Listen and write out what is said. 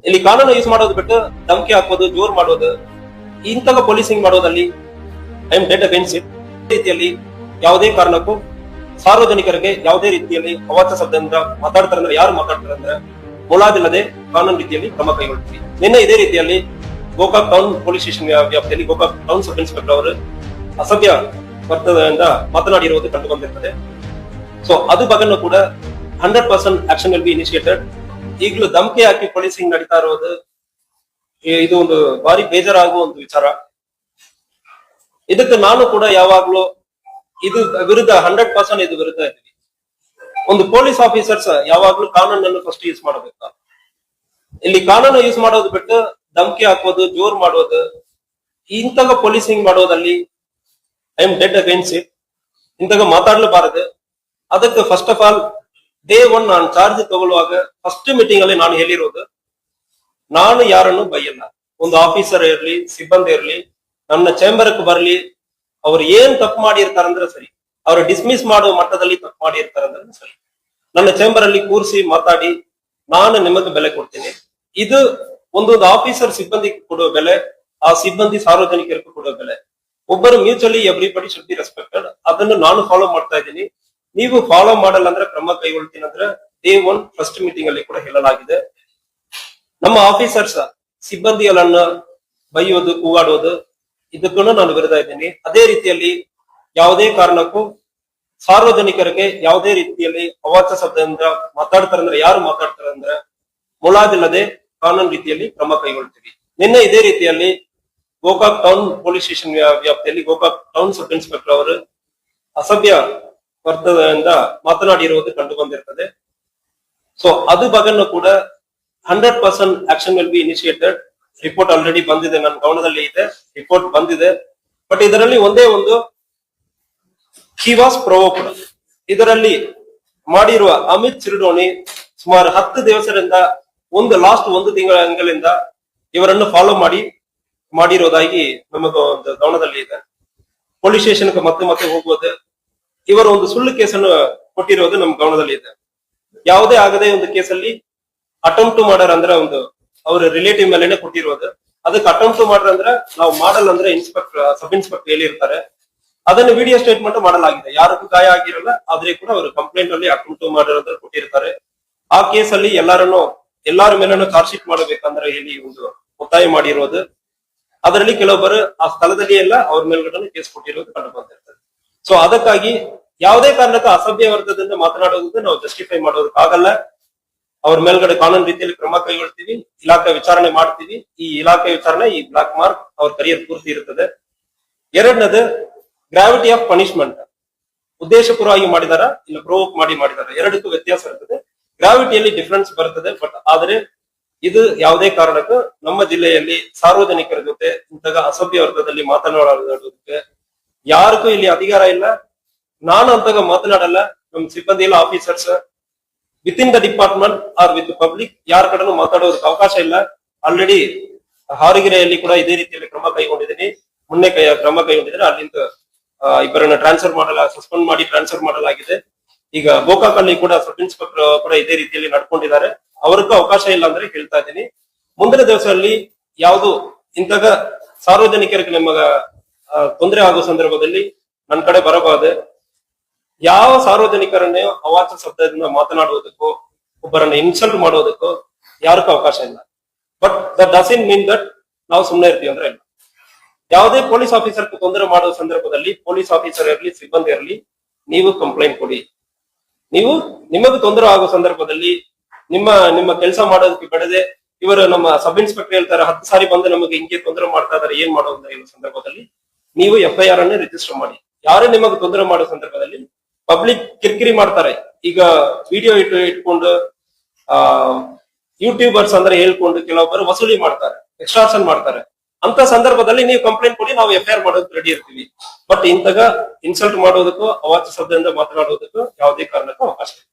ಇಲ್ಲಿ ಕಾನೂನು ಯೂಸ್ ಮಾಡೋದು ಬಿಟ್ಟು ಧಮಕಿ ಹಾಕೋದು, ಜೋರ್ ಮಾಡೋದು, ಇಂತಹ ಪೊಲೀಸಿಂಗ್ ಮಾಡೋದಲ್ಲಿ I am dead against it. ರೀತಿಯಲ್ಲಿ ಯಾವುದೇ ಕಾರಣಕ್ಕೂ ಸಾರ್ವಜನಿಕರಿಗೆ ಯಾವುದೇ ರೀತಿಯಲ್ಲಿ ಅವಾಚ್ಯ ಶಬ್ದದಿಂದ ಮಾತಾಡ್ತಾರೆ ಅಂದ್ರೆ, ಯಾರು ಮಾತಾಡ್ತಾರೆ ಅಂದ್ರೆ ಮುಲಾಜಿಲ್ಲದೆ ಕಾನೂನು ರೀತಿಯಲ್ಲಿ ಕ್ರಮ ಕೈಗೊಳ್ತೀವಿ. ನಿನ್ನೆ ಇದೇ ರೀತಿಯಲ್ಲಿ ಗೋಕಾಕ್ ಟೌನ್ ಪೊಲೀಸ್ ಸ್ಟೇಷನ್ ವ್ಯಾಪ್ತಿಯಲ್ಲಿ ಗೋಕಾಕ್ ಟೌನ್ ಸಬ್ ಇನ್ಸ್ಪೆಕ್ಟರ್ ಅವರು ಅಸಭ್ಯ ವರ್ತನೆಯಿಂದ ಮಾತನಾಡಿರುವುದು ಕಂಡು ಬಂದಿರ್ತದೆ. ಸೊ ಅದು ಬಗ್ಗೆನೂ ಕೂಡ 100% ಆಕ್ಷನ್ ವಿಲ್ ಬಿ ಇನಿಷಿಯೇಟೆಡ್. ಈಗಲೂ ಧಮಕಿ ಹಾಕಿ ಪೊಲೀಸಿಂಗ್ ನಡೀತಾ ಇರೋದು ಇದು ಒಂದು ಭಾರಿ ಬೇಜಾರಾಗುವ ಒಂದು ವಿಚಾರ. ಇದಕ್ಕೆ ನಾನು ಕೂಡ ಯಾವಾಗ್ಲೂ ಇದು ವಿರುದ್ಧ 100% ಇದು ವಿರುದ್ಧ ಇದ್ದೀವಿ. ಒಂದು ಪೊಲೀಸ್ ಆಫೀಸರ್ಸ್ ಯಾವಾಗ್ಲೂ ಕಾನೂನನ್ನು ಫಸ್ಟ್ ಯೂಸ್ ಮಾಡಬೇಕು. ಇಲ್ಲಿ ಕಾನೂನು ಯೂಸ್ ಮಾಡೋದು ಬಿಟ್ಟು ಧಮಕಿ ಹಾಕೋದು, ಜೋರ್ ಮಾಡೋದು, ಇಂತಹ ಪೊಲೀಸಿಂಗ್ ಮಾಡೋದಲ್ಲಿ I am dead against it. ಇಂತಹ ಮಾತಾಡ್ಲಬಾರದು. ಅದಕ್ಕೆ ಫಸ್ಟ್ ಆಫ್ ಆಲ್ ಡೇ 1 ನಾನು ಚಾರ್ಜ್ ತಗೊಳ್ಳುವಾಗ ಫಸ್ಟ್ ಮೀಟಿಂಗ್ ಅಲ್ಲಿ ನಾನು ಹೇಳಿರೋದು, ನಾನು ಯಾರನ್ನು ಬೈಯಲ್ಲ. ಒಂದು ಆಫೀಸರ್ ಇರ್ಲಿ, ಸಿಬ್ಬಂದಿ ಇರ್ಲಿ, ನನ್ನ ಚೇಂಬರ್ಗೆ ಬರ್ಲಿ, ಅವ್ರು ಏನ್ ತಪ್ಪು ಮಾಡಿರ್ತಾರಂದ್ರೆ ಸರಿ, ಅವ್ರು ಡಿಸ್ಮಿಸ್ ಮಾಡುವ ಮಟ್ಟದಲ್ಲಿ ತಪ್ಪು ಮಾಡಿರ್ತಾರಂದ್ರೆ ಸರಿ, ನನ್ನ ಚೇಂಬರ್ ಅಲ್ಲಿ ಕೂರಿಸಿ ಮಾತಾಡಿ ನಾನು ನಿಮಗೆ ಬೆಲೆ ಕೊಡ್ತೀನಿ. ಇದು ಒಂದೊಂದು ಆಫೀಸರ್ ಸಿಬ್ಬಂದಿಗೆ ಕೊಡುವ ಬೆಲೆ, ಆ ಸಿಬ್ಬಂದಿ ಸಾರ್ವಜನಿಕರಿಗೂ ಕೊಡುವ ಬೆಲೆ. ಒಬ್ಬರು mutually everybody should be respected. ಅದನ್ನು ನಾನು ಫಾಲೋ ಮಾಡ್ತಾ ಇದ್ದೀನಿ. ನೀವು ಫಾಲೋ ಮಾಡಲ್ಲ ಅಂದ್ರೆ ಕ್ರಮ ಕೈಗೊಳ್ತೀನಿ ಅಂದ್ರೆ ಡೇ 1 ಫಸ್ಟ್ ಮೀಟಿಂಗ್ ಅಲ್ಲಿ ಕೂಡ ಹೇಳಲಾಗಿದೆ. ನಮ್ಮ ಆಫೀಸರ್ಸ್ ಸಿಬ್ಬಂದಿಗಳನ್ನ ಬೈಯೋದು, ಕೂಗಾಡೋದು, ಇದಕ್ಕೂ ನಾನು ವಿರುದ್ಧ ಇದ್ದೀನಿ. ಅದೇ ರೀತಿಯಲ್ಲಿ ಯಾವುದೇ ಕಾರಣಕ್ಕೂ ಸಾರ್ವಜನಿಕರಿಗೆ ಯಾವುದೇ ರೀತಿಯಲ್ಲಿ ಅವಾಚ್ಯ ಶಬ್ದದಿಂದ ಮಾತಾಡ್ತಾರೆ ಅಂದ್ರೆ, ಯಾರು ಮಾತಾಡ್ತಾರೆ ಅಂದ್ರೆ ಮುಲಾಜಿಲ್ಲದೆ ಕಾನೂನು ರೀತಿಯಲ್ಲಿ ಕ್ರಮ ಕೈಗೊಳ್ತೀವಿ. ನಿನ್ನೆ ಇದೇ ರೀತಿಯಲ್ಲಿ ಗೋಕಾಕ್ ಟೌನ್ ಪೊಲೀಸ್ ಸ್ಟೇಷನ್ ವ್ಯಾಪ್ತಿಯಲ್ಲಿ ಗೋಕಾಕ್ ಟೌನ್ ಸಬ್ ಇನ್ಸ್ಪೆಕ್ಟರ್ ಅವರು ಅಸಭ್ಯ ವರ್ತನೆಯಿಂದ ಮಾತನಾಡಿರುವುದು ಕಂಡು ಬಂದಿರ್ತದೆ. ಸೊ ಅದು ಬಗ್ಗೆನೂ ಕೂಡ 100% action will be initiated. Report already ಬಂದಿದೆ, ನನ್ನ ಗಮನದಲ್ಲಿ ಇದೆ, ರಿಪೋರ್ಟ್ ಬಂದಿದೆ. ಬಟ್ ಇದರಲ್ಲಿ ಒಂದೇ ಒಂದು, ಹಿ ವಾಸ್ ಪ್ರೊವೋಕ್ಡ್. ಇದರಲ್ಲಿ ಮಾಡಿರುವ ಅಮಿತ್ ಸಿರ್ಡೋಣಿ ಸುಮಾರು 10 ದಿವಸದಿಂದ ಲಾಸ್ಟ್ 1 ತಿಂಗಳಿಂದ ಇವರನ್ನು ಫಾಲೋ ಮಾಡಿರೋದಾಗಿ ನಮಗ ಒಂದು ಗಮನದಲ್ಲಿ ಇದೆ. ಪೊಲೀಸ್ ಸ್ಟೇಷನ್ಗೆ ಮತ್ತೆ ಮತ್ತೆ ಹೋಗುವುದು, ಇವರು ಒಂದು ಸುಳ್ಳು ಕೇಸನ್ನು ಕೊಟ್ಟಿರೋದು ನಮ್ಮ ಗಮನದಲ್ಲಿ ಇದೆ. ಯಾವುದೇ ಆಗದೆ ಒಂದು ಕೇಸಲ್ಲಿ ಅಟೆಂಪ್ಟ್ ಮಾಡರ್ ಅಂದ್ರೆ ಒಂದು ಅವ್ರ ರಿಲೇಟಿವ್ ಮೇಲೆನೆ ಕೊಟ್ಟಿರೋದು. ಅದಕ್ಕೆ ಅಟೆಂಪ್ಟ್ ಮಾಡರ್ ಅಂದ್ರೆ ನಾವು ಮಾಡಲ್ ಅಂದ್ರೆ ಸಬ್ ಇನ್ಸ್ಪೆಕ್ಟರ್ ಹೇಳಿರ್ತಾರೆ. ಅದನ್ನು ವಿಡಿಯೋ ಸ್ಟೇಟ್ಮೆಂಟ್ ಮಾಡಲಾಗಿದೆ. ಯಾರಿಗೂ ಗಾಯ ಆಗಿರಲ್ಲ, ಆದ್ರೆ ಕೂಡ ಅವರು ಕಂಪ್ಲೇಂಟ್ ಅಲ್ಲಿ ಅಟೆಂಪ್ಟ್ ಮಾಡರ್ ಅಂತ ಕೊಟ್ಟಿರ್ತಾರೆ. ಆ ಕೇಸಲ್ಲಿ ಎಲ್ಲಾರ ಮೇಲೂ ಚಾರ್ಜ್ ಶೀಟ್ ಮಾಡಬೇಕಂದ್ರೆ ಇಲ್ಲಿ ಒಂದು ಒತ್ತಾಯ ಮಾಡಿರೋದು. ಅದರಲ್ಲಿ ಕೆಲವೊಬ್ಬರು ಆ ಸ್ಥಳದಲ್ಲಿ ಎಲ್ಲ ಅವ್ರ ಮೇಲ್ಗಡೆ ಕೇಸ್ ಕೊಟ್ಟಿರೋದು ಕಂಡು ಬಂದಿರ್ತದೆ. ಸೊ ಅದಕ್ಕಾಗಿ ಯಾವುದೇ ಕಾರಣಕ್ಕೂ ಅಸಭ್ಯ ವರ್ಗದಿಂದ ಮಾತನಾಡೋದಕ್ಕೆ ನಾವು ಜಸ್ಟಿಫೈ ಮಾಡೋದಕ್ಕಾಗಲ್ಲ. ಅವ್ರ ಮೇಲ್ಗಡೆ ಕಾನೂನು ರೀತಿಯಲ್ಲಿ ಕ್ರಮ ಕೈಗೊಳ್ತೀವಿ, ಇಲಾಖೆ ವಿಚಾರಣೆ ಮಾಡ್ತೀವಿ. ಈ ಇಲಾಖೆ ವಿಚಾರಣೆ, ಈ ಬ್ಲಾಕ್ ಮಾರ್ಕ್ ಅವ್ರ ಕರಿಯರ್ ಪೂರ್ತಿ ಇರ್ತದೆ. ಎರಡನೇದು ಗ್ರಾವಿಟಿ ಆಫ್ ಪನಿಷ್ಮೆಂಟ್. ಉದ್ದೇಶಪೂರ್ವವಾಗಿ ಮಾಡಿದಾರ, ಇಲ್ಲ ಪ್ರೊವೋಕ್ ಮಾಡಿದಾರ, ಎರಡಕ್ಕೂ ವ್ಯತ್ಯಾಸ ಇರ್ತದೆ. ಗ್ರಾವಿಟಿಯಲ್ಲಿ ಡಿಫರೆನ್ಸ್ ಬರ್ತದೆ. ಬಟ್ ಆದ್ರೆ ಇದು ಯಾವುದೇ ಕಾರಣಕ್ಕೂ ನಮ್ಮ ಜಿಲ್ಲೆಯಲ್ಲಿ ಸಾರ್ವಜನಿಕರ ಜೊತೆ ಇಂತಹ ಅಸಭ್ಯ ವರ್ಗದಲ್ಲಿ ಮಾತನಾಡೋದಕ್ಕೆ ಯಾರಿಗೂ ಇಲ್ಲಿ ಅಧಿಕಾರ ಇಲ್ಲ. ನಾನು ಅಂತಾಗ ಮಾತನಾಡಲ್ಲ. ನಮ್ಮ ಸಿಬ್ಬಂದಿ ಎಲ್ಲ officers within the department or with public ಯಾರ ಕಡೆನೂ ಮಾತಾಡೋದಕ್ಕೆ ಅವಕಾಶ ಇಲ್ಲ. ಆಲ್ರೆಡಿ ಹಾರಿಗೆರೆಯಲ್ಲಿ ಕೂಡ ಇದೇ ರೀತಿಯಲ್ಲಿ ಕ್ರಮ ಕೈಗೊಂಡಿದ್ದೀನಿ. ಮೊನ್ನೆ ಕ್ರಮ ಕೈಗೊಂಡಿದ್ರೆ ಅಲ್ಲಿಂದ ಇಬ್ಬರನ್ನ ಸಸ್ಪೆಂಡ್ ಮಾಡಿ ಟ್ರಾನ್ಸ್ಫರ್ ಮಾಡಲಾಗಿದೆ. ಈಗ ಗೋಕಾಕ್ ಅಲ್ಲಿ ಕೂಡ ಸಬ್ ಇನ್ಸ್ಪೆಕ್ಟರ್ ಕೂಡ ಇದೇ ರೀತಿಯಲ್ಲಿ ನಡ್ಕೊಂಡಿದ್ದಾರೆ. ಅವ್ರಿಗೂ ಅವಕಾಶ ಇಲ್ಲ ಅಂದ್ರೆ ಹೇಳ್ತಾ ಇದ್ದೀನಿ. ಮುಂದಿನ ದಿವಸದಲ್ಲಿ ಯಾವುದು ಇಂತಹ ಸಾರ್ವಜನಿಕರಿಗೆ ನಿಮಗ ತೊಂದರೆ ಆಗೋ ಸಂದರ್ಭದಲ್ಲಿ ನನ್ನ ಕಡೆ ಬರಬಾರದು. ಯಾವ ಸಾರ್ವಜನಿಕರನ್ನೇ ಅವಾಚ್ಯ ಶಬ್ದದಿಂದ ಮಾತನಾಡುವುದಕ್ಕೂ, ಒಬ್ಬರನ್ನ ಇನ್ಸಲ್ಟ್ ಮಾಡೋದಕ್ಕೂ ಯಾರಿಗೂ ಅವಕಾಶ ಇಲ್ಲ. But that doesn't mean that ನಾವು ಸುಮ್ಮನೆ ಇರ್ತೀವಿ ಅಂದ್ರೆ ಇಲ್ಲ. ಯಾವುದೇ ಪೊಲೀಸ್ ಆಫೀಸರ್ ತೊಂದರೆ ಮಾಡುವ ಸಂದರ್ಭದಲ್ಲಿ, ಪೊಲೀಸ್ ಆಫೀಸರ್ ಇರಲಿ, ಸಿಬ್ಬಂದಿ ಇರಲಿ, ನೀವು ಕಂಪ್ಲೇಂಟ್ ಕೊಡಿ. ನಿಮಗೂ ತೊಂದರೆ ಆಗೋ ಸಂದರ್ಭದಲ್ಲಿ ನಿಮ್ಮ ಕೆಲಸ ಮಾಡೋದಕ್ಕೆ ಬಿಡದೆ, ಇವರು ನಮ್ಮ ಸಬ್ ಇನ್ಸ್ಪೆಕ್ಟರ್ ಹೇಳ್ತಾರೆ 10 ಸಾರಿ ಬಂದು ನಮಗೆ ಹಿಂಗೆ ತೊಂದರೆ ಮಾಡ್ತಾ ಇದಾರೆ, ಏನ್ ಮಾಡೋದು ಇರೋ ಸಂದರ್ಭದಲ್ಲಿ ನೀವು FIR ಅನ್ನು ರಿಜಿಸ್ಟರ್ ಮಾಡಿ. ಯಾರು ನಿಮಗೆ ತೊಂದರೆ ಮಾಡೋ ಸಂದರ್ಭದಲ್ಲಿ ಪಬ್ಲಿಕ್ ಕಿರಿಕಿರಿ ಮಾಡ್ತಾರೆ. ಈಗ ವಿಡಿಯೋ ಇಟ್ಕೊಂಡು ಯೂಟ್ಯೂಬರ್ಸ್ ಅಂದ್ರೆ ಹೇಳ್ಕೊಂಡು ಕೆಲವೊಬ್ಬರು ವಸೂಲಿ ಮಾಡ್ತಾರೆ, ಎಕ್ಸ್ಟ್ರಾಕ್ಷನ್ ಮಾಡ್ತಾರೆ. ಅಂತ ಸಂದರ್ಭದಲ್ಲಿ ನೀವು ಕಂಪ್ಲೇಂಟ್ ಕೊಡಿ, ನಾವು FIR ಮಾಡೋದಕ್ಕೆ ರೆಡಿ ಇರ್ತೀವಿ. ಬಟ್ ಇಂತಹ ಇನ್ಸಲ್ಟ್ ಮಾಡೋದಕ್ಕೂ, ಅವಾಚ್ಯ ಶಬ್ದದಿಂದ ಮಾತನಾಡೋದಕ್ಕೂ ಯಾವುದೇ ಕಾರಣಕ್ಕೂ ಅವಕಾಶ ಇಲ್ಲ.